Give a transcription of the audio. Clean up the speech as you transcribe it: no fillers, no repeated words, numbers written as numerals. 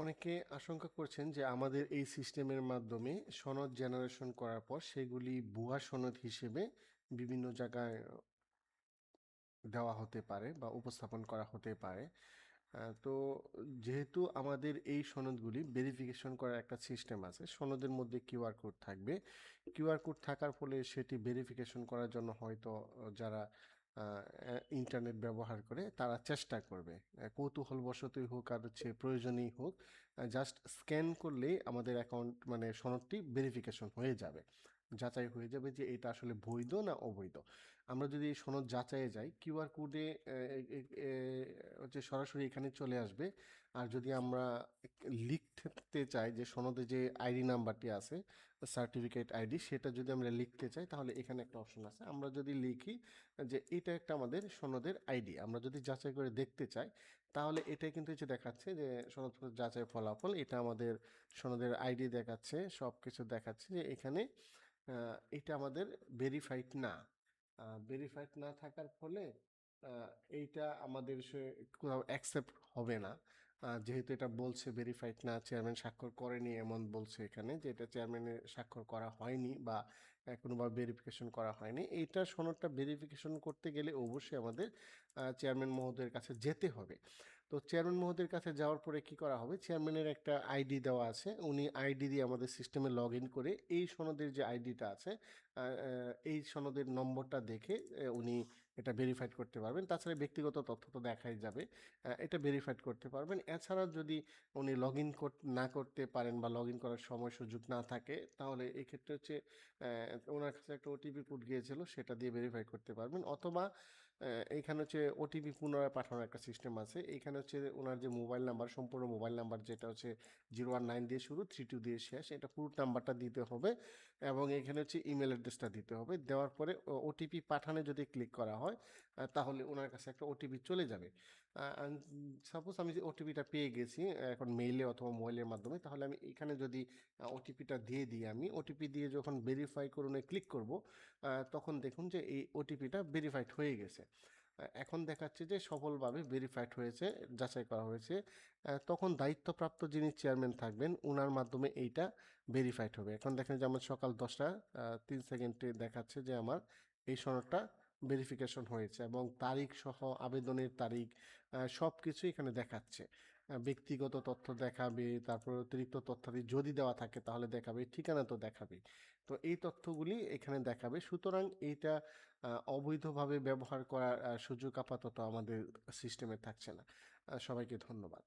অনেকে আশঙ্কা করছেন যে আমাদের এই সিস্টেমের মাধ্যমে সনদ জেনারেশন করার পর সেগুলি ভুয়া সনদ হিসেবে বিভিন্ন জায়গায় দেওয়া হতে পারে বা উপস্থাপন করা হতে পারে। তো যেহেতু আমাদের এই সনদগুলি ভেরিফিকেশন করার একটা সিস্টেম আছে, সনদের মধ্যে কিউআর কোড থাকবে। কিউআর কোড থাকার ফলে সেটি ভেরিফিকেশন করার জন্য হয়তো যারা ইন্টারনেট ব্যবহার করে তারা চেষ্টা করবে, কৌতূহলবশতই হোক আর হচ্ছে প্রয়োজনেই হোক, জাস্ট স্ক্যান করলেই আমাদের অ্যাকাউন্ট মানে সনদটি ভেরিফিকেশন হয়ে যাবে, যাচাই হয়ে যাবে যে এটা আসলে বৈধ না অবৈধ। আমরা যদি এই সনদ যাচাইয়ে যাই, কিউআর কোডে হচ্ছে সরাসরি এখানে চলে আসবে। আর যদি আমরা লিখতে চাই যে সনদে যে আইডি নাম্বারটি আছে, সার্টিফিকেট আইডি, সেটা যদি আমরা লিখতে চাই তাহলে এখানে একটা অপশন আছে। আমরা যদি লিখি যে এটা একটা আমাদের সনদের আইডি, আমরা যদি যাচাই করে দেখতে চাই তাহলে এটাই কিন্তু হচ্ছে দেখাচ্ছে যে সনদ যাচাই ফলাফল, এটা আমাদের সনদের আইডি দেখাচ্ছে, সব কিছু দেখাচ্ছে যে এখানে এটা আমাদের ভেরিফাইড না। ভেরিফাইড না থাকার ফলে আহ, এইটা আমাদের সে কোথাও অ্যাকসেপ্ট হবে না। যেহেতু এটা বলছে ভেরিফাইড না, চেয়ারম্যান স্বাক্ষর করেনি এমন বলছে এখানে, যে এটা চেয়ারম্যানের স্বাক্ষর করা হয়নি বা কোনোভাবে ভেরিফিকেশন করা হয়নি। এইটা সনদটা ভেরিফিকেশন করতে গেলে অবশ্যই আমাদের চেয়ারম্যান মহোদয়ের কাছে যেতে হবে। তো চেয়ারম্যান মহোদয়ের কাছে যাওয়ার পরে কি করা হবে, চেয়ারম্যানের একটা আইডি দেওয়া আছে, উনি আইডি দিয়ে আমাদের সিস্টেমে লগ ইন করে এই সনদের যে আইডিটা আছে, এই সনদের নম্বরটা দেখে উনি এটা ভেরিফাইড করতে পারবেন। তাছাড়া ব্যক্তিগত তথ্য তো দেখাই যাবে, এটা ভেরিফাইড করতে পারবেন। এছাড়া যদি উনি লগ ইন না করতে পারেন বা লগ ইন করার সময় সুযোগ না থাকে, তাহলে এক্ষেত্রে হচ্ছে ওনার কাছে একটা ওটিপি কোড গিয়েছিল, সেটা দিয়ে ভেরিফাই করতে পারবেন। অথবা এইখানে হচ্ছে ওটিপি পুনরায় পাঠানোর একটা সিস্টেম আছে। এইখানে হচ্ছে ওনার যে মোবাইল নাম্বার, সম্পূর্ণ মোবাইল নাম্বার যেটা হচ্ছে 019 দিয়ে শুরু, 32 দিয়ে শেষ, এটা পুরো নাম্বারটা দিতে হবে এবং এখানে হচ্ছে ইমেল অ্যাড্রেসটা দিতে হবে। দেওয়ার পরে ওটিপি পাঠানে যদি ক্লিক করা হয় তাহলে ওনার কাছে একটা ওটিপি চলে যাবে। সাপোজ আমি যে ওটিপিটা পেয়ে গেছি এখন মেইলে অথবা মোবাইলের মাধ্যমে, তাহলে আমি এখানে যদি ওটিপিটা দিয়ে দিই, আমি ওটিপি দিয়ে যখন ভেরিফাই করুনে ক্লিক করব, তখন দেখুন যে এই ওটিপিটা ভেরিফাইড হয়ে গেছে। এখন দেখাচ্ছে যে সফলভাবে ভেরিফাইড হয়েছে, যাচাই করা হয়েছে। তখন দায়িত্বপ্রাপ্ত যিনি চেয়ারম্যান থাকবেন ওনার মাধ্যমে এইটা ভেরিফাইড হবে। এখন দেখেন যে আমার সকাল 10টা 3 সেকেন্ডে দেখাচ্ছে যে আমার এই সনদটা ভেরিফিকেশন হয়েছে এবং তারিখ সহ আবেদনের তারিখ সব কিছু এখানে দেখাচ্ছে। ব্যক্তিগত তথ্য দেখাবে, তারপর অতিরিক্ত তথ্যাদি যদি দেওয়া থাকে তাহলে দেখাবে, ঠিকানা তো দেখাবে। তো এই তথ্যগুলি এখানে দেখাবে। সুতরাং এইটা অবৈধভাবে ব্যবহার করার সুযোগ আপাতত আমাদের সিস্টেমে থাকছে না। সবাইকে ধন্যবাদ।